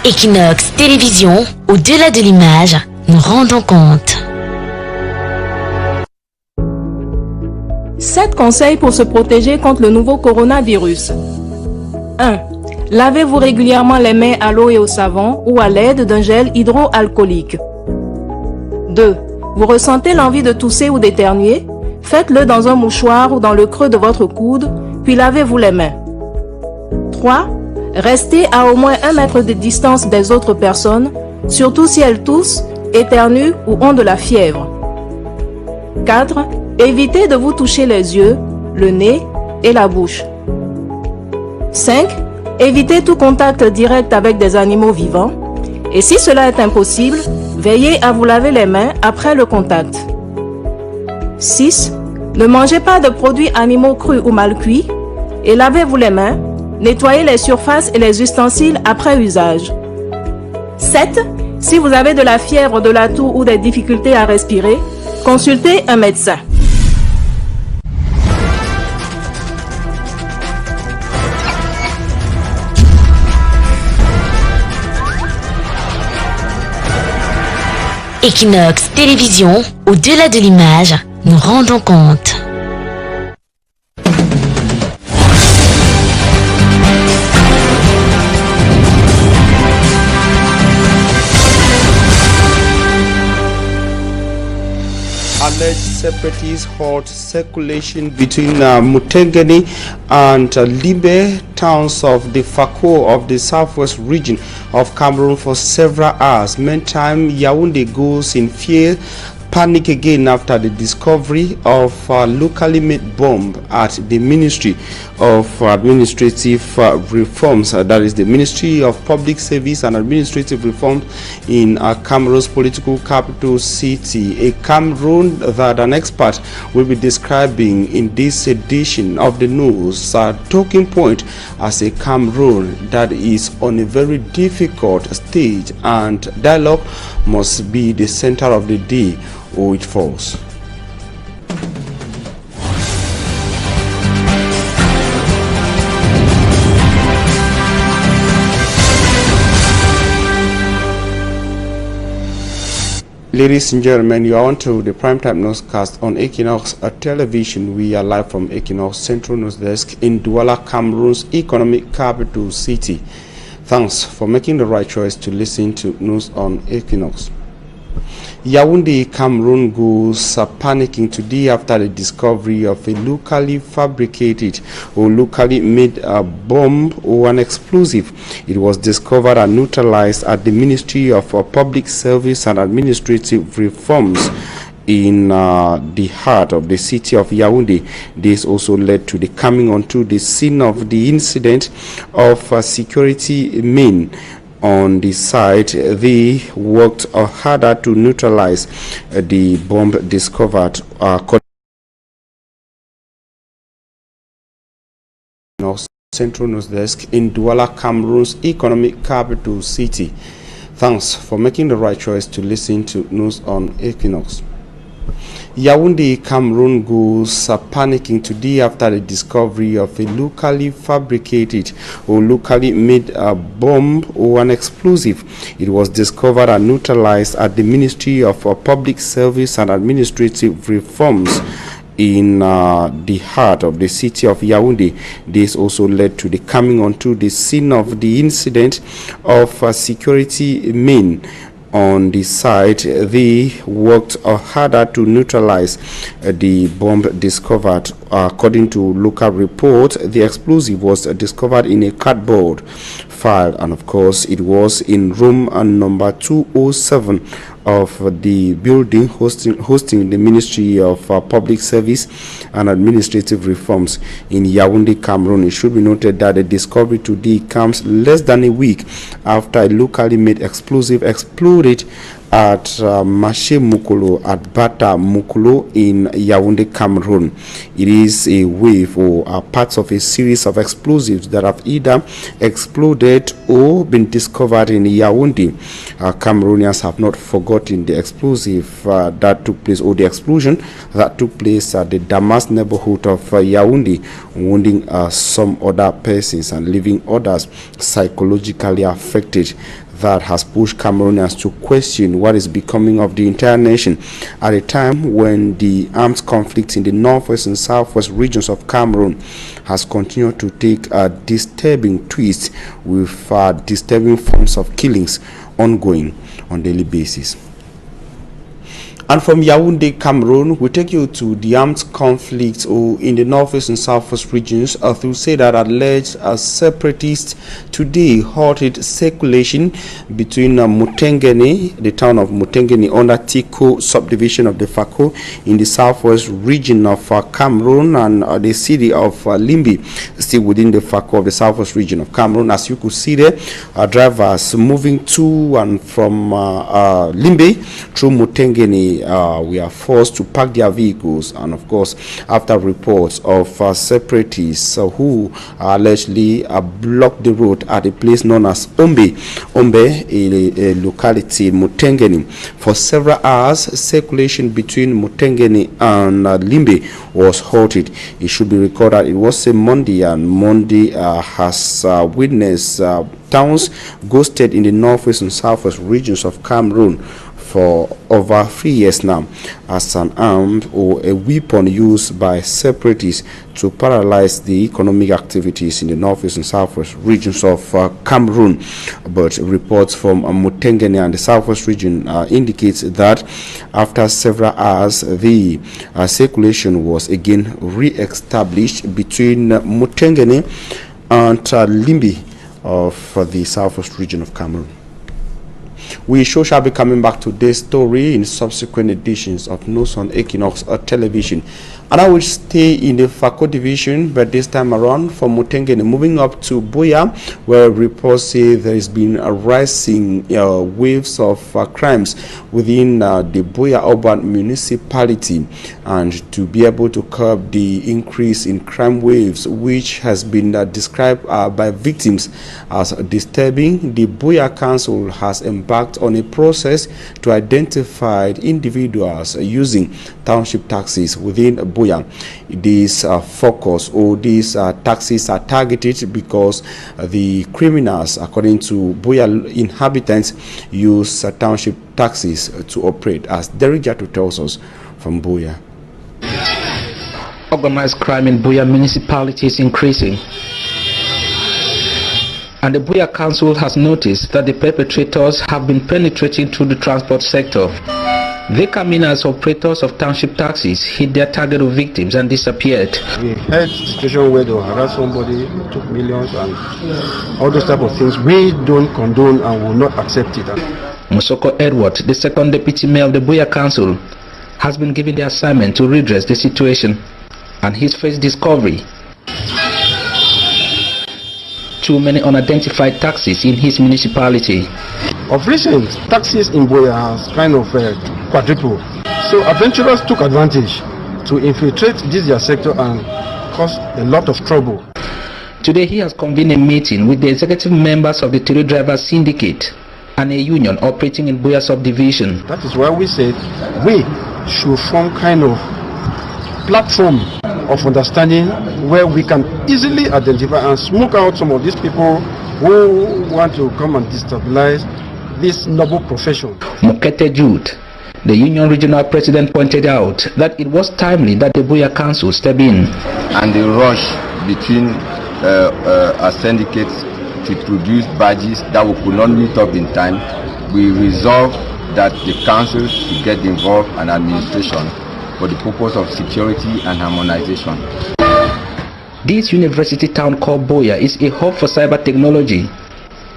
Equinox Télévision, au-delà de l'image, nous rendons compte. 7 conseils pour se protéger contre le nouveau coronavirus. 1. Lavez-vous régulièrement les mains à l'eau et au savon ou à l'aide d'un gel hydroalcoolique. 2. Vous ressentez l'envie de tousser ou d'éternuer? Faites-le dans un mouchoir ou dans le creux de votre coude, puis lavez-vous les mains. 3. Restez à au moins 1 mètre de distance des autres personnes, surtout si elles toussent, éternuent ou ont de la fièvre. 4. Évitez de vous toucher les yeux, le nez et la bouche. 5. Évitez tout contact direct avec des animaux vivants. Et si cela est impossible, veillez à vous laver les mains après le contact. 6. Ne mangez pas de produits animaux crus ou mal cuits et lavez-vous les mains. Nettoyez les surfaces et les ustensiles après usage. 7. Si vous avez de la fièvre, de la toux ou des difficultés à respirer, consultez un médecin. Equinox Télévision, au-delà de l'image, nous rendons compte. Alleged separatist halt circulation between Mutengeni and Libe, towns of the Fako of the southwest region of Cameroon, for several hours. Meantime, Yaoundé goes in fear, panic again after the discovery of locally made bomb at the Ministry of Administrative Reforms, that is the Ministry of Public Service and Administrative Reforms in Cameroon's political capital city, a Cameroon that an expert will be describing in this edition of the news talking point as a Cameroon that is on a very difficult stage, and dialogue must be the center of the day or it falls. Ladies and gentlemen, you are on to the primetime newscast on Equinox Television. We are live from Equinox Central News Desk in Douala, Cameroon's economic capital city. Thanks for making the right choice to listen to news on Equinox. Yaoundé, Cameroon goes panicking today after the discovery of a locally fabricated or locally made bomb or an explosive. It was discovered and neutralized at the Ministry of Public Service and Administrative Reforms in the heart of the city of Yaoundé. This also led to the coming onto the scene of the incident of security men. On the site, they worked harder to neutralize the bomb discovered. Central News Desk in Douala, Cameroon's economic capital city. Thanks for making the right choice to listen to news on Equinox. Yaoundé, Cameroon goes panicking today after the discovery of a locally fabricated or locally made bomb or an explosive. It was discovered and neutralized at the Ministry of Public Service and Administrative Reforms in the heart of the city of Yaoundé. This also led to the coming onto the scene of the incident of security men. On the site, they worked harder to neutralize the bomb discovered. According to local reports, the explosive was discovered in a cardboard file, and of course it was in room number 207 of the building hosting the Ministry of Public Service and Administrative Reforms in Yaoundé, Cameroon. It should be noted that the discovery today comes less than a week after a locally made explosive exploded at Maché Mukolo at Bata Mukolo in Yaoundé, Cameroon. It is a wave or parts of a series of explosives that have either exploded or been discovered in Yaoundé. Cameroonians have not forgotten the explosive that took place, or the explosion that took place at the Damas neighborhood of Yaoundé, wounding some other persons and leaving others psychologically affected. that has pushed Cameroonians to question what is becoming of the entire nation at a time when the armed conflict in the northwest and southwest regions of Cameroon has continued to take a disturbing twist, with disturbing forms of killings ongoing on a daily basis. And from Yaoundé, Cameroon, we take you to the armed conflict in the northwest and southwest regions. To say that alleged separatists today halted circulation between Mutengene, the town of Mutengene, under Tiko subdivision of the Fako in the southwest region of Cameroon, and the city of Limbe, still within the Fako of the southwest region of Cameroon. As you could see there, drivers moving to and from Limbe through Mutengene we are forced to park their vehicles, and of course after reports of separatists who allegedly blocked the road at a place known as Ombe, a locality in Mutengene. For several hours, circulation between Mutengene and Limbe was halted. It should be recorded it was a Monday, and Monday has witnessed towns ghosted in the northwest and southwest regions of Cameroon for over 3 years now as an arm or a weapon used by separatists to paralyze the economic activities in the northwest and southwest regions of Cameroon. But reports from Mutengene and the southwest region indicates that after several hours, the circulation was again re-established between Mutengene and Limbe of the southwest region of Cameroon. We shall be coming back to this story in subsequent editions of News on Equinox Television. And I will stay in the Fako division, but this time around from Mutengene, moving up to Buea, where reports say there has been a rising waves of crimes within the Buea urban municipality. And to be able to curb the increase in crime waves, which has been described by victims as disturbing, the Buea Council has embarked on a process to identify individuals using township taxis within Buea. These focus or these taxis are targeted because the criminals, according to Buea inhabitants, use township taxis to operate, as Derijato tells us from Buea. Organized crime in Buea municipality is increasing, and the Buea Council has noticed that the perpetrators have been penetrating through the transport sector. They come in as operators of township taxis, hit their target of victims and disappeared. We had a situation where they harass somebody, took millions and all those type of things. We don't condone and will not accept it. Musoko Edward, the second deputy mayor of the Buea Council, has been given the assignment to redress the situation, and his first discovery: too many unidentified taxis in his municipality. Of recent, taxis in Buea has kind of quadrupled. So adventurers took advantage to infiltrate this their sector and cause a lot of trouble. Today he has convened a meeting with the executive members of the Taxi Drivers Syndicate and a union operating in Buea subdivision. That is why we said we should form kind of platform of understanding where we can easily identify and smoke out some of these people who want to come and destabilize this noble profession. Mokete Jude, the union regional president, pointed out that it was timely that the Buea Council step in. And the rush between our syndicates to produce badges that we could not meet up in time, we resolved that the council should get involved and administration for the purpose of security and harmonization. This university town called Buea is a hub for cyber technology,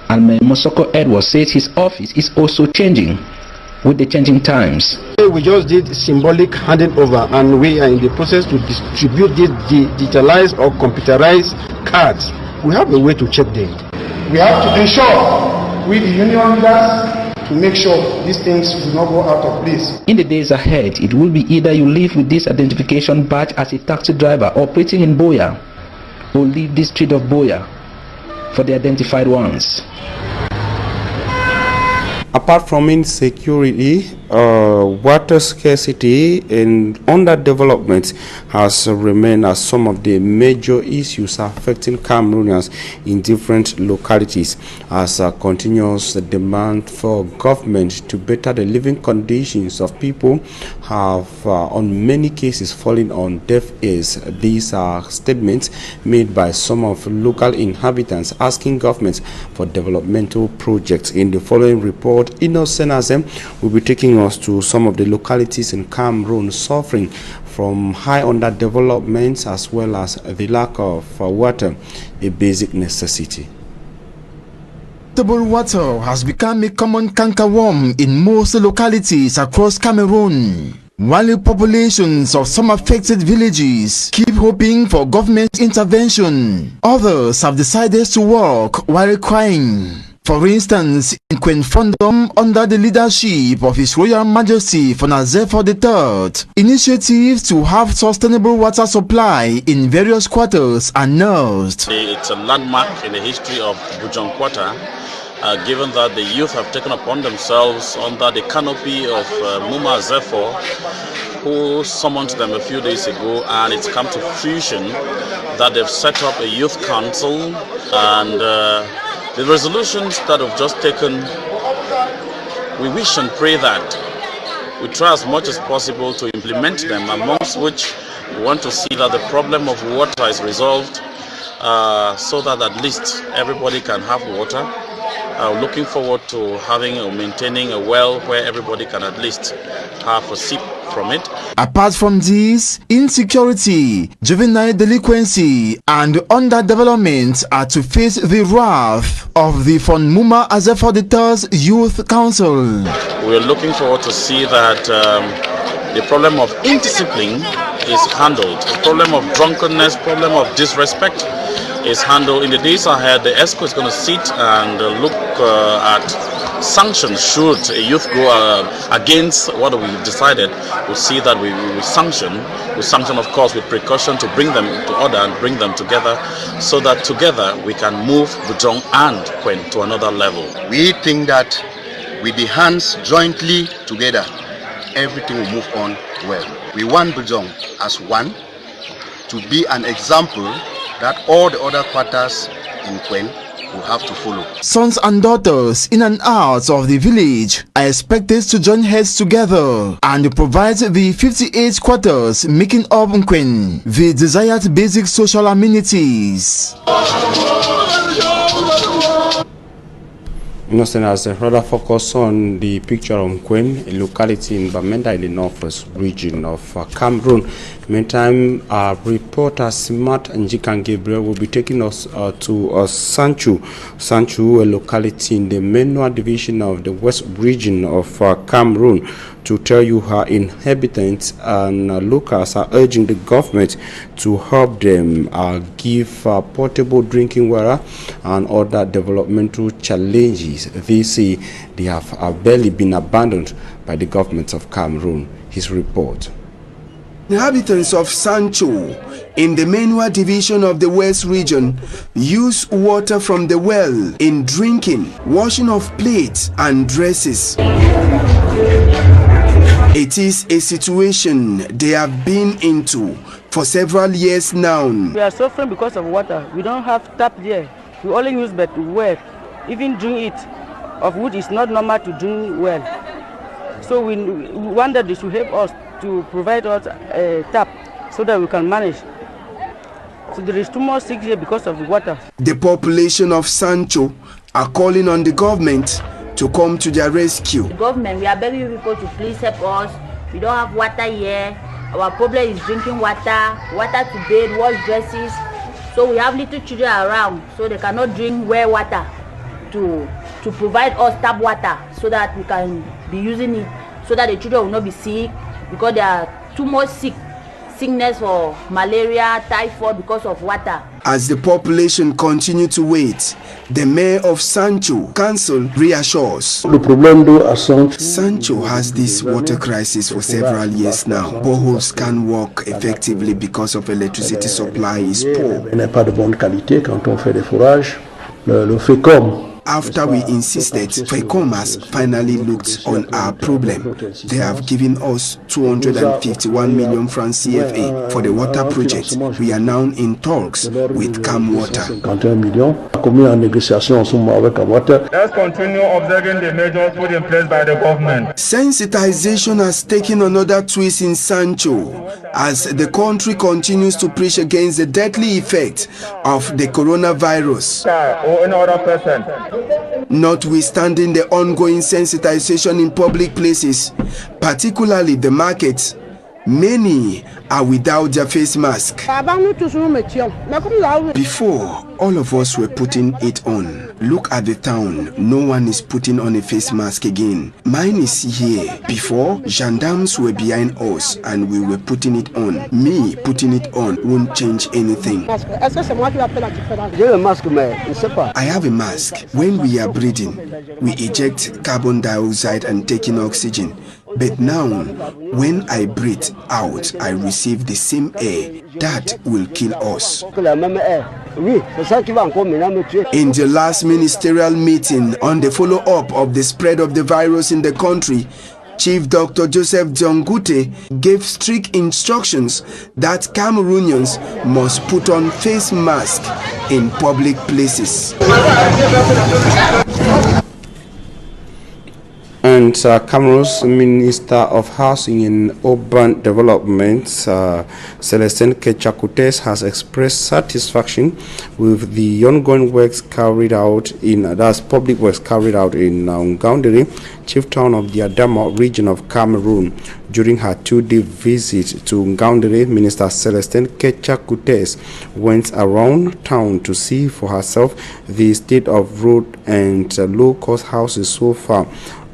and Mosoko Edwards says his office is also changing with the changing times. We just did symbolic handing over, and we are in the process to distribute these digitalized or computerized cards. We have a way to check them. We have to ensure with the union leaders to make sure these things do not go out of place. In the days ahead, it will be either you live with this identification badge as a taxi driver operating in Buea, or leave the street of Buea for the identified ones. Apart from insecurity, water scarcity and underdevelopment has remained as some of the major issues affecting Cameroonians in different localities, as continuous demand for government to better the living conditions of people have on many cases fallen on deaf ears. These are statements made by some of local inhabitants asking governments for developmental projects. In the following report, Innocent Azem will be taking us to some of the localities in Cameroon suffering from high underdevelopment as well as the lack of water, a basic necessity. Potable water has become a common cankerworm in most localities across Cameroon. While the populations of some affected villages keep hoping for government intervention, others have decided to walk while crying. For instance, in Quenfondom, under the leadership of His Royal Majesty Fonazefo III, initiatives to have sustainable water supply in various quarters are nursed. It's a landmark in the history of Bujon Quarter, given that the youth have taken upon themselves under the canopy of Muma Zepho, who summoned them a few days ago, and it's come to fruition that they've set up a youth council, and the resolutions that we've just taken, we wish and pray that we try as much as possible to implement them, amongst which we want to see that the problem of water is resolved, so that at least everybody can have water. Looking forward to having or maintaining a well where everybody can at least have a sip from it. Apart from this, insecurity, juvenile delinquency, and underdevelopment are to face the wrath of the Fon Muma Azefo III's Youth Council. We are looking forward to see that the problem of indiscipline is handled. The problem of drunkenness, problem of disrespect is handled. In the days ahead, the ESCO is going to sit and look at sanctions should a youth go against what we've decided. We'll see that we sanction of course with precaution to bring them to order and bring them together, so that together we can move Bujon and Quen to another level. We think that with the hands jointly together, everything will move on well. We want Bujon as one to be an example that all the other quarters in Quen will have to follow. Sons and daughters in and out of the village are expected to join heads together and provide the 58 quarters making up Quen the desired basic social amenities. Innocent has rather focus on the picture of Quen, a locality in Bamenda in the northwest region of Cameroon. Meantime, our reporter Smart Njikan Gabriel will be taking us to Sanchu, a locality in the Menua division of the west region of Cameroon, to tell you how inhabitants and locals are urging the government to help them give portable drinking water and other developmental challenges. They say they have barely been abandoned by the government of Cameroon. His report. Inhabitants of Sancho in the Menua division of the West region use water from the well in drinking, washing of plates and dresses. It is a situation they have been into for several years now. We are suffering because of water. We don't have tap there. We only use but well. Even drink it, of which is not normal to drink well. So we wonder they should help us to provide us a tap so that we can manage. So there is too much sick here because of the water. The population of Sancho are calling on the government to come to their rescue. The government, we are begging you people to please help us. We don't have water here. Our problem is drinking water, water to bathe, wash dresses. So we have little children around, so they cannot drink well water to provide us tap water so that we can be using it, so that the children will not be sick, because there are too much sickness for malaria, typhoid because of water. As the population continue to wait, the mayor of Sancho Council reassures. Sancho has this water crisis for several years now. Boreholes can't work effectively because of electricity supply is poor. After we insisted, FECOM has finally looked on our problem. They have given us 251 million francs CFA for the water project. We are now in talks with Kamer Water. Let's continue observing the measures put in place by the government. Sensitization has taken another twist in Sancho as the country continues to preach against the deadly effect of the coronavirus. Or any other person. Notwithstanding the ongoing sensitization in public places, particularly the markets, many are without their face mask. Before, all of us were putting it on. Look at the town, no one is putting on a face mask again. Mine is here. Before, gendarmes were behind us and we were putting it on. Me putting it on won't change anything. I have a mask. When we are breathing, we eject carbon dioxide and taking oxygen. But now, when I breathe out, I receive the same air. That will kill us. In the last ministerial meeting on the follow-up of the spread of the virus in the country, Chief Dr. Joseph Jongute gave strict instructions that Cameroonians must put on face masks in public places. And Cameroon's Minister of Housing and Urban Development, Celestin Kechakutes, has expressed satisfaction with the ongoing works carried out in public works carried out in Ngaoundéré, chief town of the Adama region of Cameroon. During her 2-day visit to Ngaoundéré, Minister Celestin Kechakutes went around town to see for herself the state of road and low-cost houses so far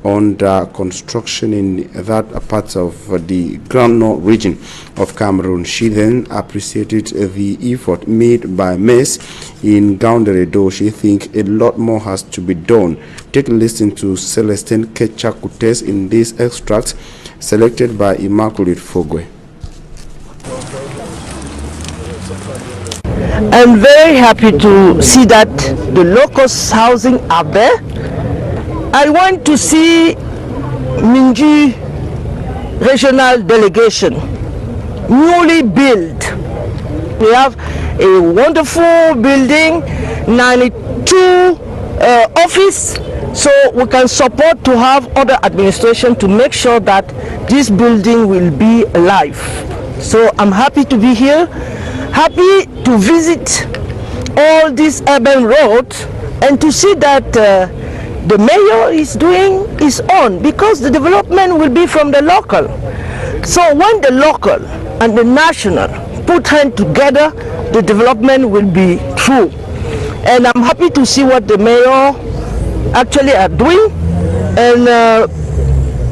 under construction in that part of the Grand Nord region of Cameroon. She then appreciated the effort made by MES in Ngaoundéré, though she thinks a lot more has to be done. Take a listen to Celestin Kechakutes in this extract selected by Immaculate Fogwe. I'm very happy to see that the low-cost housing are there. I went to see Minji Regional Delegation, newly built. We have a wonderful building, 92 office, so we can support to have other administration to make sure that this building will be alive. So I'm happy to be here, happy to visit all these urban roads and to see that the mayor is doing his own, because the development will be from the local. So when the local and the national put hands together, the development will be true. And I'm happy to see what the mayor actually are doing. And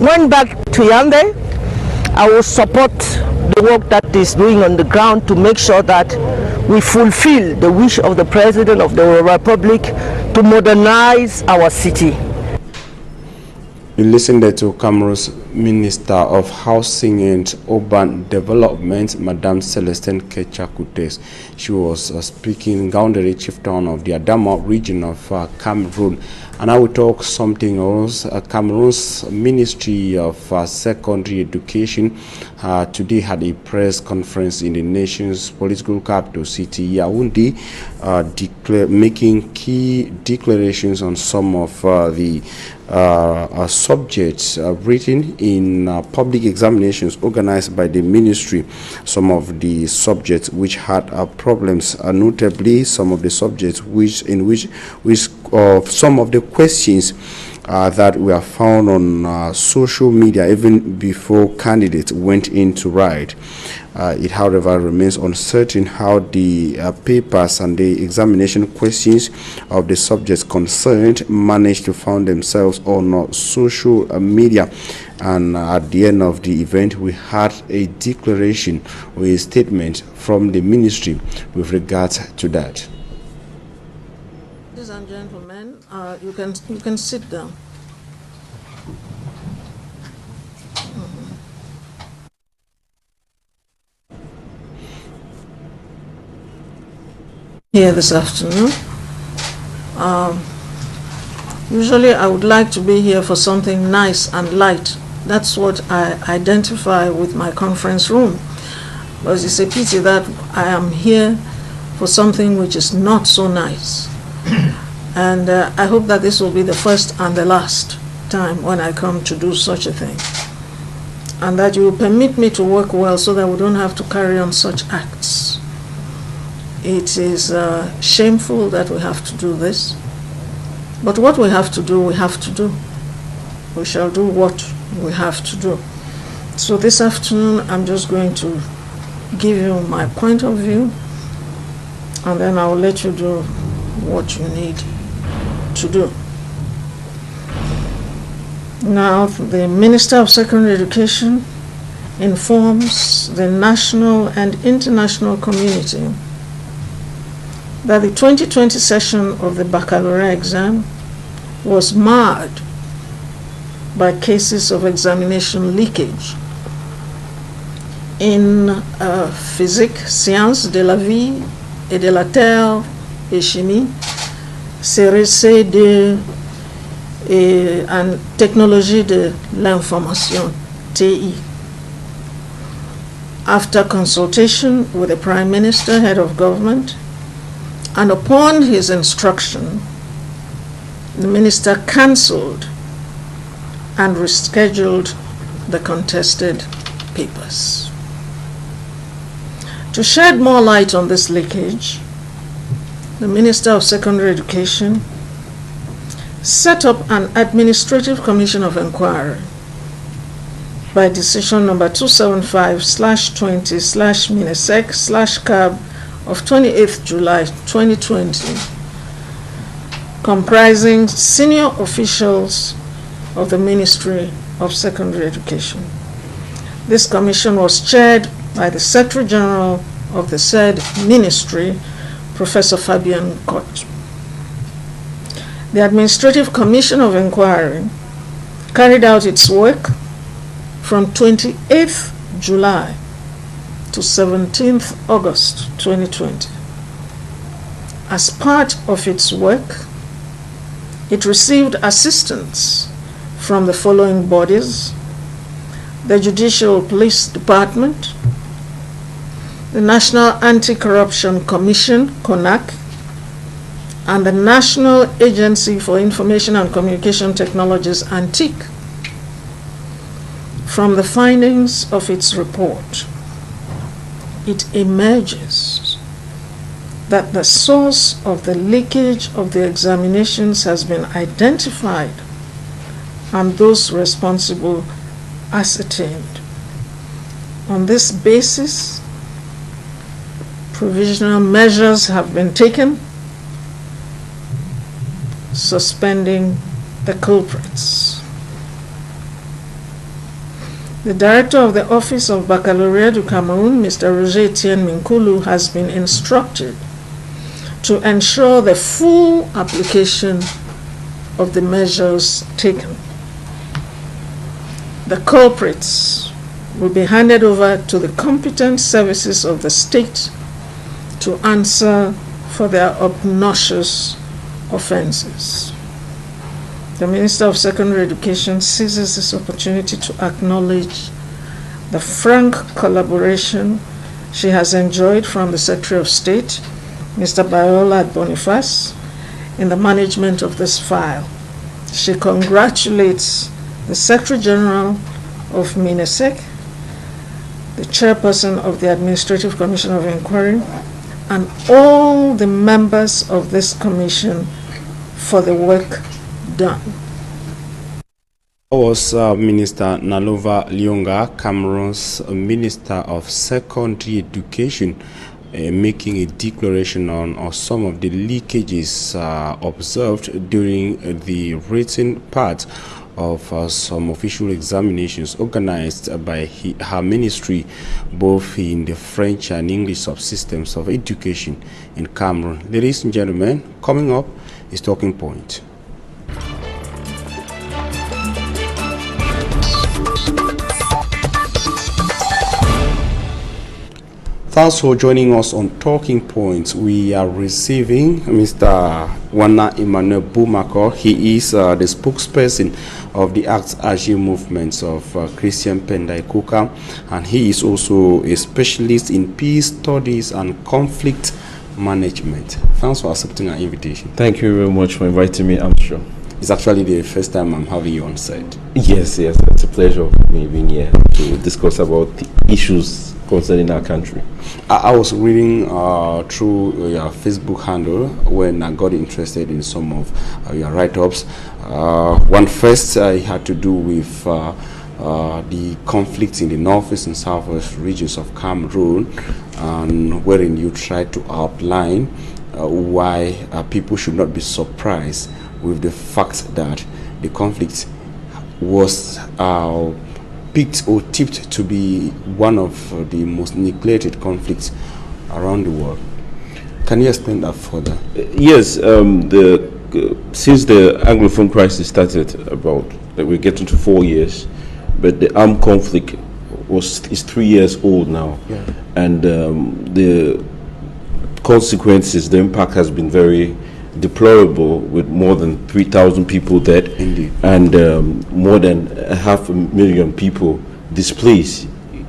when back to Yaoundé, I will support the work that is doing on the ground to make sure that we fulfill the wish of the President of the Republic to modernize our city. You listened to Cameroon's Minister of Housing and Urban Development, Madame Celestin Kechakutes. She was speaking in Ngaoundéré, chief town of the Adama region of Cameroon. And I will talk something else. Cameroon's Ministry of Secondary Education today had a press conference in the nation's political capital city, Yaoundé, making key declarations on some of the subjects written in public examinations organized by the ministry. Some of the subjects which had problems, notably some of the subjects some of the questions that were found on social media even before candidates went in to write. It, however, remains uncertain how the papers and the examination questions of the subjects concerned managed to find themselves on social media. And at the end of the event, we had a declaration or a statement from the ministry with regards to that. Ladies and gentlemen, you can sit down. Here this afternoon Usually I would like to be here for something nice and light. That's what I identify with my conference room. But it's a pity that I am here for something which is not so nice. And I hope that this will be the first and the last time when I come to do such a thing. And that you will permit me to work well so that we don't have to carry on such acts. It is shameful that we have to do this. But what we have to do, we have to do. We shall do what we have to do. So this afternoon, I'm just going to give you my point of view, and then I'll let you do what you need to do. Now, the Minister of Secondary Education informs the national and international community that the 2020 session of the baccalaureate exam was marred by cases of examination leakage in physique, sciences de la vie et de la terre et chimie, CRC and technologie de l'information, TI. After consultation with the Prime Minister, head of government, and upon his instruction, the minister cancelled and rescheduled the contested papers. To shed more light on this leakage, the Minister of Secondary Education set up an administrative commission of inquiry by decision number 275/20/Minesec/CAB of 28th July 2020, comprising senior officials of the Ministry of Secondary Education. This commission was chaired by the Secretary General of the said ministry, Professor Fabian Kot. The Administrative Commission of Inquiry carried out its work from 28th July to 17th August 2020. As part of its work, it received assistance from the following bodies: the Judicial Police Department, the National Anti-Corruption Commission, CONAC, and the National Agency for Information and Communication Technologies, ANTIC. From the findings of its report, it emerges that the source of the leakage of the examinations has been identified and those responsible ascertained. On this basis, provisional measures have been taken, suspending the culprits. The Director of the Office of Baccalaureate du Cameroon, Mr. Roger Etienne Minkulu, has been instructed to ensure the full application of the measures taken. The culprits will be handed over to the competent services of the state to answer for their obnoxious offenses. The Minister of Secondary Education seizes this opportunity to acknowledge the frank collaboration she has enjoyed from the Secretary of State, Mr. Bayola Boniface, in the management of this file. She congratulates the Secretary General of Minesec, the Chairperson of the Administrative Commission of Inquiry, and all the members of this commission for the work done. Was Minister Nalova Lyonga, Cameroon's Minister of Secondary Education, making a declaration on some of the leakages observed during the written part of some official examinations organized by her ministry, both in the French and English subsystems of education in Cameroon. Ladies and gentlemen, coming up is Talking Point. Thanks for joining us on Talking Points. We are receiving Mr. Wana Emmanuel Bumako. He is the spokesperson of the Acts Agile movements of Christian Pendaikuka, and he is also a specialist in peace studies and conflict management. Thanks for accepting our invitation. Thank you very much for inviting me, I'm sure. It's actually the first time I'm having you on site. Yes, it's a pleasure for me being here to discuss about the issues concerning our country. I was reading through your Facebook handle when I got interested in some of your write-ups. One first had to do with the conflicts in the northeast and southwest regions of Cameroon, and wherein you tried to outline why people should not be surprised with the fact that the conflict was picked or tipped to be one of the most neglected conflicts around the world. Can you explain that further? Yes, since the Anglophone crisis started, we're getting to 4 years, but the armed conflict is 3 years old now, and the consequences, the impact has been very deplorable, with more than 3,000 people dead. Indeed. And more than 500,000 people displaced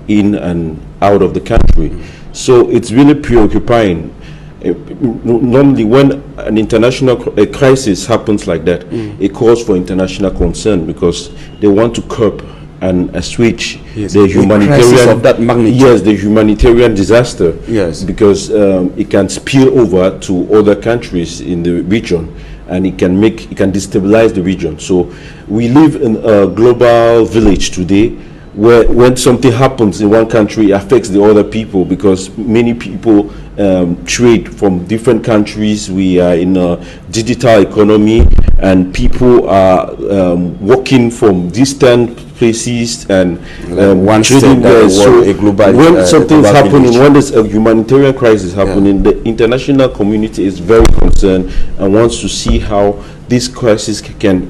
in and out of the country. So it's really preoccupying. Normally when an international crisis happens like that, it calls for international concern, because they want to curb and assuage the humanitarian of that magnitude. Yes, the humanitarian disaster. Yes, because it can spill over to other countries in the region, and it can destabilize the region. So we live in a global village today, where when something happens in one country, it affects the other people, because many people trade from different countries. We are in a digital economy, and people are working from distant places and one trading there. So a global, when something's happening, village. when there's a humanitarian crisis happening, the international community is very concerned and wants to see how this crisis can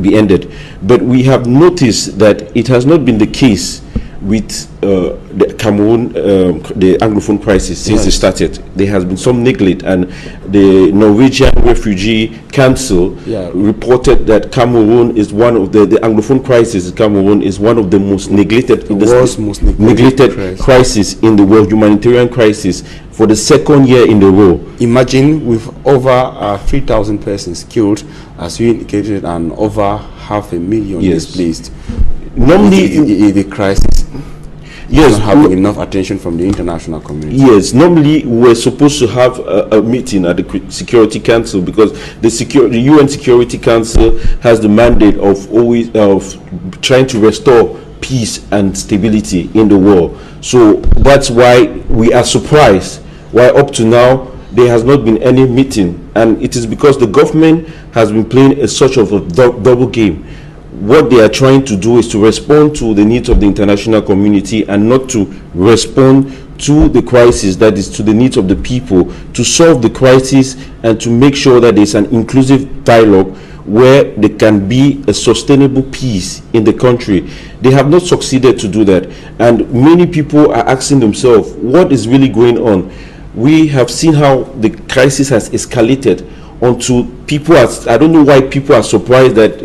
be ended. But we have noticed that it has not been the case with the Cameroon, the Anglophone crisis since it started. There has been some neglect, and the Norwegian Refugee Council reported that Cameroon is one of the Anglophone crisis. Cameroon is one of the most neglected, neglected crisis in the world, humanitarian crisis, for the second year in a row. Imagine with over 3,000 persons killed, as you indicated, and over 500,000 displaced. Normally, the crisis not having enough attention from the international community. Yes, normally we're supposed to have a meeting at the Security Council, because the UN Security Council has the mandate of trying to restore peace and stability in the world. So that's why we are surprised why up to now there has not been any meeting, and it is because the government has been playing a sort of a double game. What they are trying to do is to respond to the needs of the international community, and not to respond to the crisis, that is to the needs of the people, to solve the crisis and to make sure that there's an inclusive dialogue where there can be a sustainable peace in the country. They have not succeeded to do that, and many people are asking themselves what is really going on. We have seen how the crisis has escalated onto people. I don't know why people are surprised that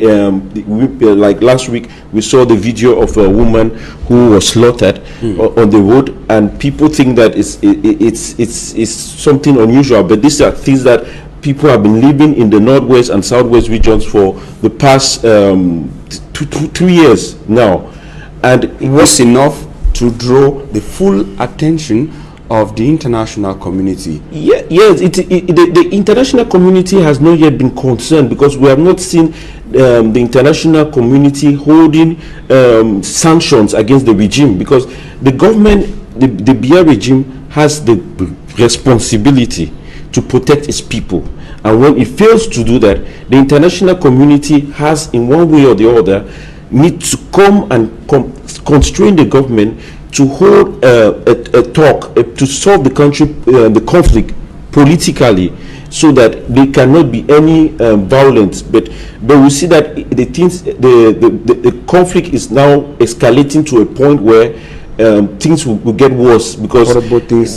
like last week we saw the video of a woman who was slaughtered on the road, and people think that it's something unusual, but these are things that people have been living in the northwest and southwest regions for the past 3 years now, and it was enough to draw the full attention of the international community. Yes, the international community has not yet been concerned, because we have not seen the international community holding sanctions against the regime, because the government, the Biya regime, has the responsibility to protect its people, and when it fails to do that, the international community has, in one way or the other, need to come and constrain the government to hold a talk to solve the country, the conflict politically, so that there cannot be any violence. But we see that the conflict is now escalating to a point where things will get worse, because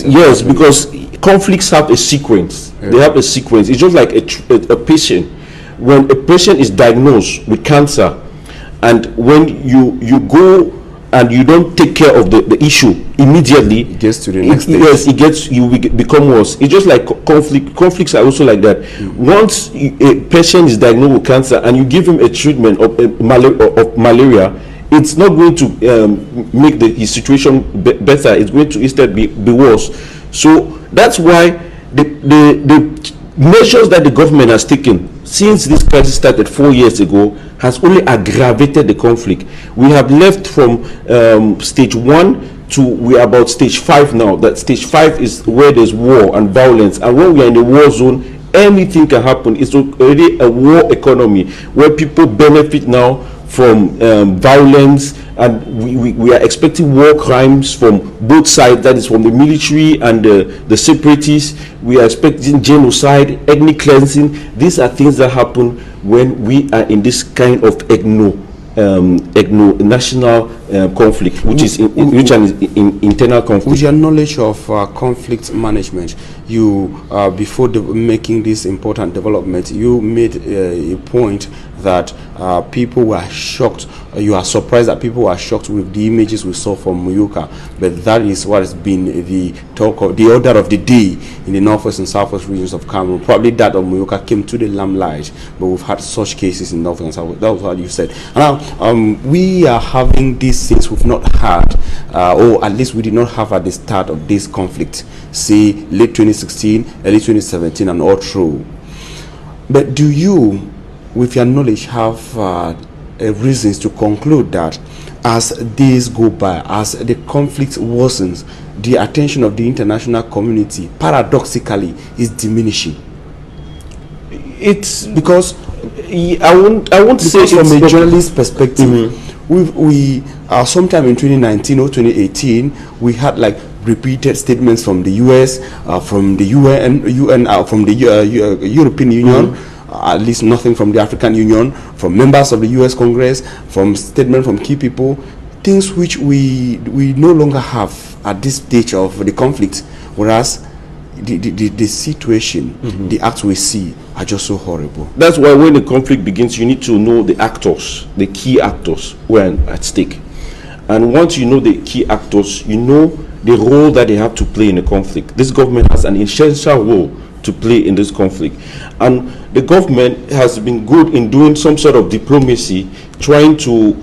yes, because conflicts have a sequence. They have a sequence. It's just like a patient. When a patient is diagnosed with cancer, and when you go and you don't take care of the issue immediately, it gets to the next stage. Yes, you become worse. It's just like conflicts are also like that. Once a patient is diagnosed with cancer and you give him a treatment of malaria, it's not going to make his situation better. It's going to instead be worse. So that's why the measures that the government has taken since this crisis started 4 years ago has only aggravated the conflict. We have left from stage 1 to we are about stage 5 now. That stage 5 is where there's war and violence, and when we are in a war zone, anything can happen. It's already a war economy where people benefit now from violence, and we are expecting war crimes from both sides, that is from the military and the separatists. We are expecting genocide, ethnic cleansing. These are things that happen when we are in this kind of national conflict, which is internal conflict. With your knowledge of conflict management, you before making this important development, you made a point that people were shocked. You are surprised that people were shocked with the images we saw from Muyuka, but that is what has been the talk of the order of the day in the northwest and southwest regions of Cameroon. Probably that of Muyuka came to the limelight, but we've had such cases in north and south. That was what you said. And now we are having these things we've not had, or at least we did not have at the start of this conflict, say late 2016, early 2017, and all through. But do you, with your knowledge, have reasons to conclude that as days go by, as the conflict worsens, the attention of the international community paradoxically is diminishing? It's because I won't say from a journalist perspective. We sometime in 2019 or 2018 we had like repeated statements from the US, from the UN, from the European Union. At least nothing from the African Union, from members of the US Congress, from statements from key people, things which we no longer have at this stage of the conflict, whereas the situation, the acts we see are just so horrible. That's why when the conflict begins, you need to know the actors, the key actors who are at stake. And once you know the key actors, you know the role that they have to play in the conflict. This government has an essential role to play in this conflict, and the government has been good in doing some sort of diplomacy, trying to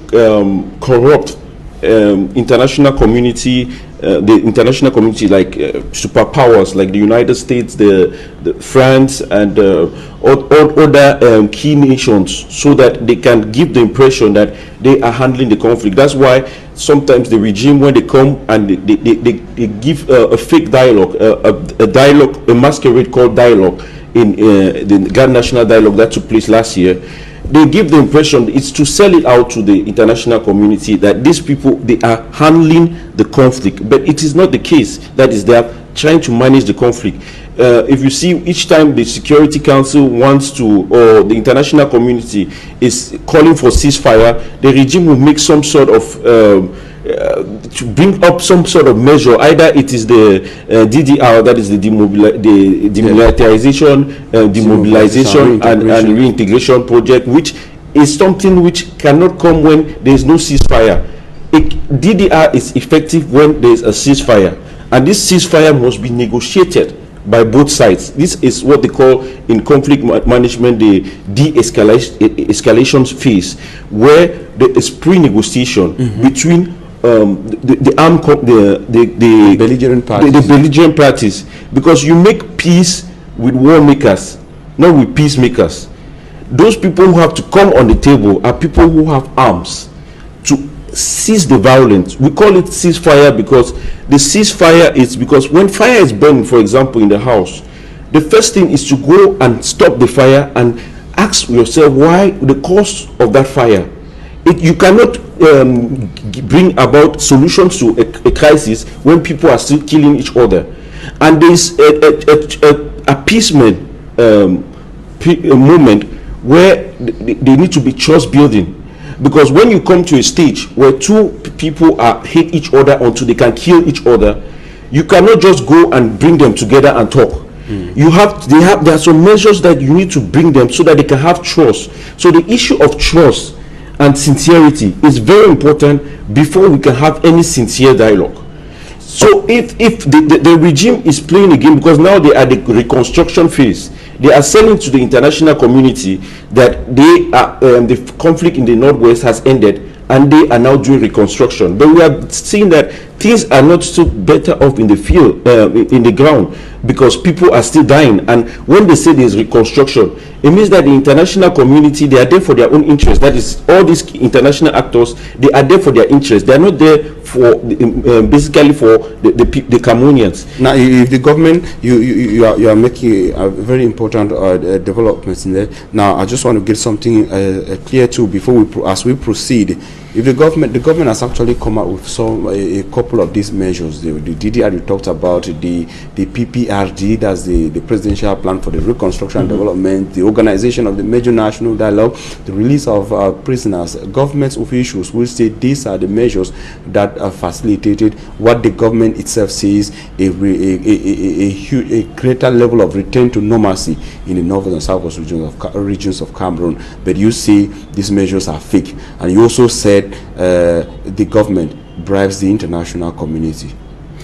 corrupt international community, the international community, like superpowers like the United States, the France, and other key nations, so that they can give the impression that they are handling the conflict. That's why sometimes the regime, when they come and they give a fake dialogue, a masquerade called dialogue in the Ghana National Dialogue that took place last year, they give the impression it's to sell it out to the international community that these people, they are handling the conflict, but it is not the case. That is, they are trying to manage the conflict. If you see, each time the Security Council wants to, or the international community is calling for ceasefire, the regime will make some sort of to bring up some sort of measure. Either it is the DDR, that is the demobilization and reintegration project, which is something which cannot come when there is no ceasefire. DDR is effective when there is a ceasefire, and this ceasefire must be negotiated by both sides. This is what they call in conflict management the de-escalation phase, where there is pre-negotiation between the belligerent parties, because you make peace with war makers, not with peacemakers. Those people who have to come on the table are people who have arms to cease the violence. We call it ceasefire because the ceasefire is because when fire is burning, for example, in the house, the first thing is to go and stop the fire and ask yourself why the cause of that fire. You cannot bring about solutions to a crisis when people are still killing each other. And there is a appeasement moment where they need to be trust building. Because when you come to a stage where two people hate each other until they can kill each other, you cannot just go and bring them together and talk. There are some measures that you need to bring them so that they can have trust. So the issue of trust and sincerity is very important before we can have any sincere dialogue. So if the regime is playing a game, because now they are the reconstruction phase, they are selling to the international community that the conflict in the Northwest has ended and they are now doing reconstruction. But we are seeing that things are not so better off in the field, in the ground, because people are still dying. And when they say there's reconstruction, it means that the international community, they are there for their own interest. That is, all these international actors, they are there for their interest. They are not there for basically for the Cameroonians. Now, if the government, you are making a very important developments in there. Now, I just want to get something clear too before as we proceed. If the government has actually come out with a couple of these measures, the DDR you talked about, the PPRD, that's the presidential plan for the reconstruction and development, the organization of the major national dialogue, the release of prisoners. Government officials will say these are the measures that are facilitated what the government itself says a greater level of return to normalcy in the northern and southwest regions of Cameroon. But you see these measures are fake, and you also said the government bribes the international community.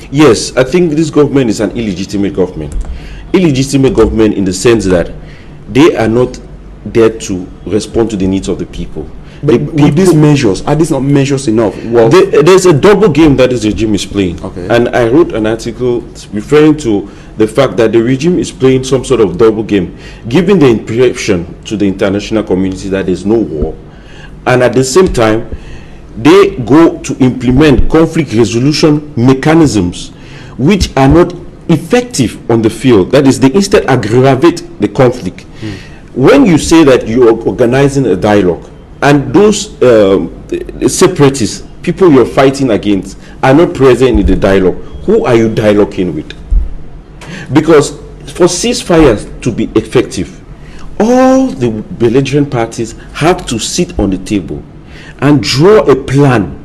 Yes, I think this government is an illegitimate government. Illegitimate government in the sense that they are not there to respond to the needs of the people. But with these measures, are these not measures enough? Well, there's a double game that this regime is playing. Okay. And I wrote an article referring to the fact that the regime is playing some sort of double game, giving the impression to the international community that there's no war, and at the same time they go to implement conflict resolution mechanisms which are not effective on the field. That is, they instead aggravate the conflict. When you say that you are organizing a dialogue and those separatists, people you're fighting against, are not present in the dialogue, who are you dialoguing with? Because for ceasefires to be effective, all the belligerent parties have to sit on the table and draw a plan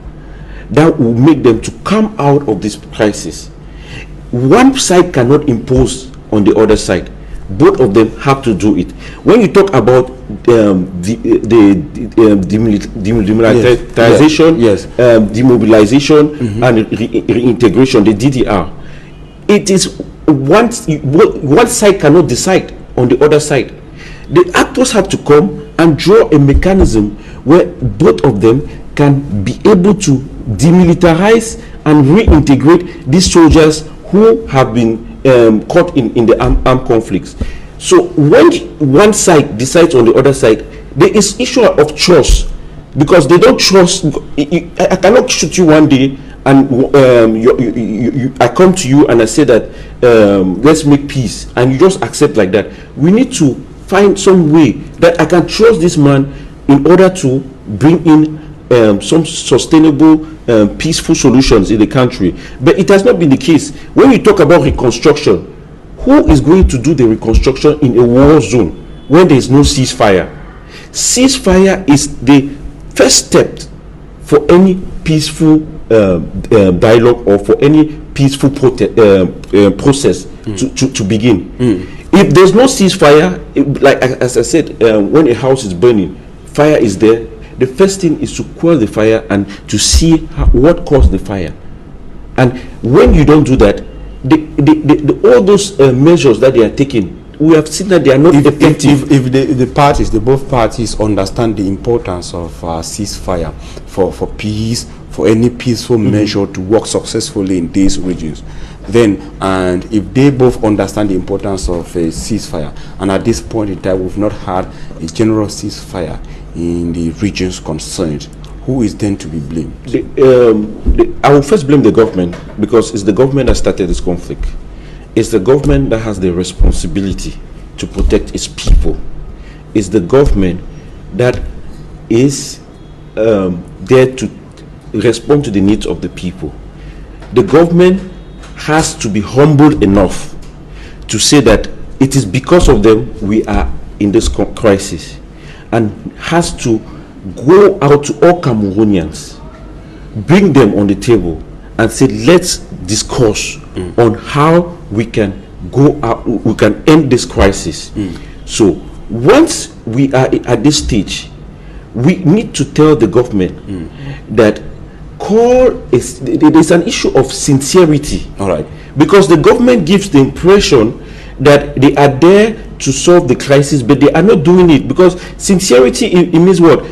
that will make them to come out of this crisis. One side cannot impose on the other side. Both of them have to do it. When you talk about demilitarization, demobilization, and reintegration, the DDR, it is one side cannot decide on the other side. The actors have to come and draw a mechanism where both of them can be able to demilitarize and reintegrate these soldiers who have been caught in the armed conflicts. So when one side decides on the other side, there is issue of trust, because they don't trust. I cannot shoot you one day and I come to you and I say that let's make peace, and you just accept like that. We need to find some way that I can trust this man in order to bring in some sustainable peaceful solutions in the country. But it has not been the case. When you talk about reconstruction, who is going to do the reconstruction in a war zone when there is no ceasefire? Ceasefire is the first step for any peaceful dialogue or for any peaceful process to begin. If there's no ceasefire, like as I said, when a house is burning, fire is there. The first thing is to quell the fire and to see what caused the fire. And when you don't do that, all those measures that they are taking, we have seen that they are not effective. If both parties understand the importance of ceasefire for peace, for any peaceful measure to work successfully in these regions, then, and if they both understand the importance of a ceasefire, and at this point in time we've not had a general ceasefire in the regions concerned, who is then to be blamed? I will first blame the government, because it's the government that started this conflict. It's the government that has the responsibility to protect its people. It's the government that is there to respond to the needs of the people. The government has to be humble enough to say that it is because of them we are in this crisis, and has to go out to all Cameroonians, bring them on the table and say, let's discuss on how we can go out, we can end this crisis. So once we are at this stage, we need to tell the government that there's an issue of sincerity. All right. Because the government gives the impression that they are there to solve the crisis, but they are not doing it. Because sincerity, it means what?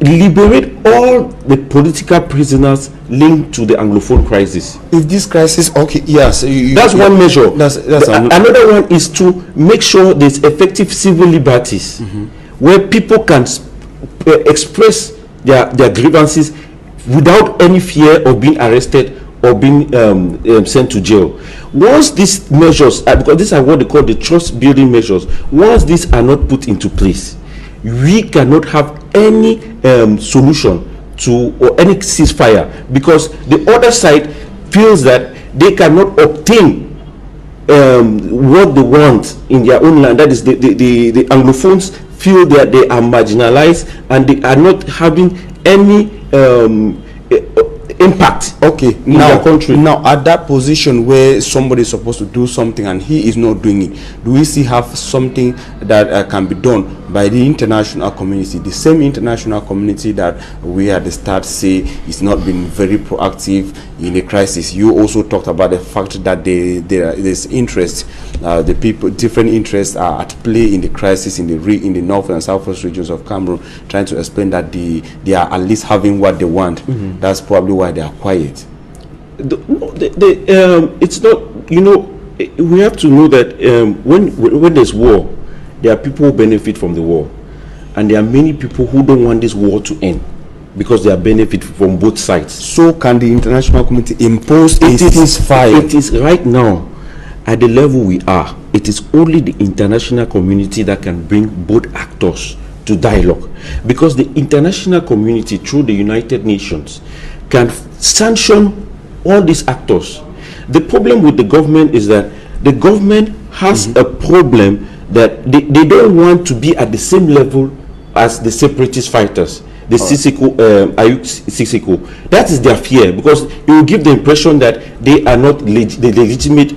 Liberate all the political prisoners linked to the Anglophone crisis. If this crisis, okay, yes, that's one measure. Another one is to make sure there's effective civil liberties, where people can express their grievances without any fear of being arrested or being sent to jail. Once these measures, because these are what they call the trust building measures, once these are not put into place, we cannot have any solution to or any ceasefire, because the other side feels that they cannot obtain what they want in their own land. That is, the Anglophones feel that they are marginalized and they are not having any impact in their country. Now, at that position where somebody is supposed to do something and he is not doing it, do we still have something that can be done by the international community? The same international community that we at the start say is not been very proactive in the crisis. You also talked about the fact that there's interest, the people, different interests are at play in the crisis in the north and southwest regions of Cameroon, trying to explain that they are at least having what they want. That's probably why they are quiet. It's not, we have to know that when there's war, there are people who benefit from the war, and there are many people who don't want this war to end because they are benefit from both sides. So can the international community impose a ceasefire? It is right now at the level we are. It is only the international community that can bring both actors to dialogue, because the international community through the United Nations can sanction all these actors. The problem with the government is that the government has a problem that they don't want to be at the same level as the separatist fighters, the Sisiko. That is their fear, because it will give the impression that they are not the legitimate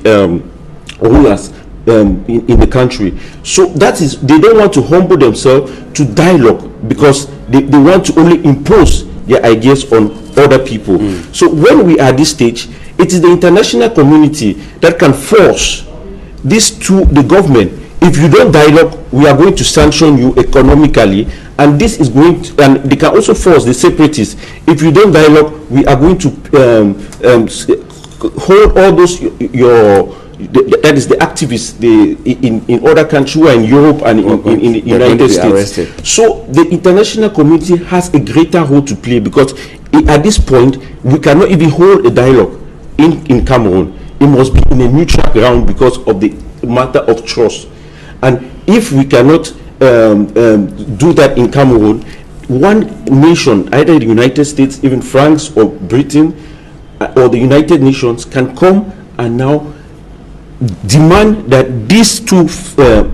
rulers in the country. So that is, they don't want to humble themselves to dialogue, because they want to only impose their ideas on other people. So when we are at this stage, it is the international community that can force this to the government. If you don't dialogue, we are going to sanction you economically, and this is going to, and they can also force the separatists. If you don't dialogue, we are going to hold all those that is the activists in other countries who are in Europe and in the United States. So the international community has a greater role to play, because at this point we cannot even hold a dialogue in Cameroon. It must be in a neutral ground because of the matter of trust. And if we cannot do that in Cameroon, one nation, either the United States, even France or Britain or the United Nations, can come and now demand that these two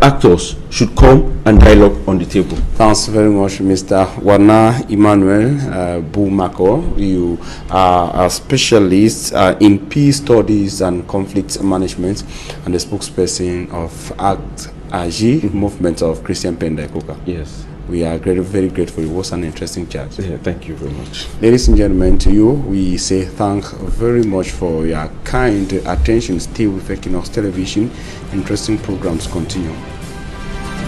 actors should come and dialogue on the table. Thanks very much, Mr. Wana Emmanuel Boumako. You are a specialist in peace studies and conflict management, and the spokesperson of ACT-AG, Movement of Christian Pendaikoka. Yes. We are very grateful. It was an interesting chat. Yeah, thank you very much. Ladies and gentlemen, to you, we say thank very much for your kind attention. Stay with Equinox Television. Interesting programs continue.